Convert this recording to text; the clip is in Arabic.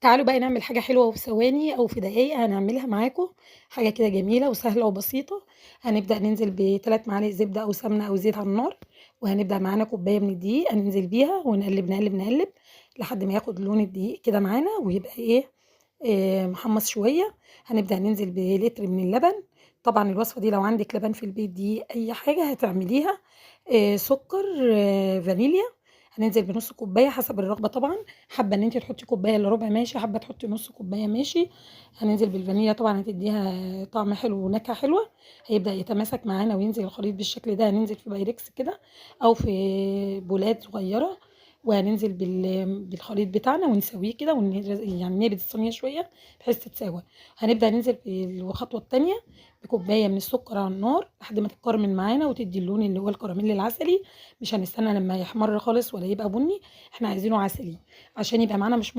تعالوا بقى نعمل حاجة حلوة وفي ثواني أو في دقايق هنعملها معاكم، حاجة كده جميلة وسهلة وبسيطة. هنبدأ ننزل ب3 معالق زبدة أو سمنة أو زيت على النار، وهنبدأ معانا كوباية من الدقيق هننزل بيها ونقلب، نقلب، نقلب لحد ما ياخد لون الدقيق كده معانا ويبقى إيه، محمص شوية. هنبدأ ننزل بلتر من اللبن. طبعًا الوصفة دي لو عندِك لبن في البيت دي أي حاجة هتعمليها. سكر، فانيليا. هننزل بنُص كوباية حسب الرغبة طبعًا، حابة إن أنتِ تحطي كوباية إلا ربع ماشي، حابة تحطي نُص كوباية ماشي. هننزل بالفانيليا طبعًا هتدّيها طعم حلو ونكهة حلوة. هيبدأ يتماسك معانا وينزل الخليط بالشكل ده، هننزل في بايركس كده أو في بولات صغيرة، وهننزل بالخليط بتاعنا ونسويه كده يعني نهبط الصينية شوية بحيث تتساوى. هنبدأ ننزل الخطوة التانية بكوباية من السكر على النار لحد ما تتكرمل معانا وتدّي اللون اللي هو الكراميل العسلي. مش هنستنى لمّا يحمر خالص ولا يبقى بني، إحنا عايزينه عسلي عشان يبقى معانا مش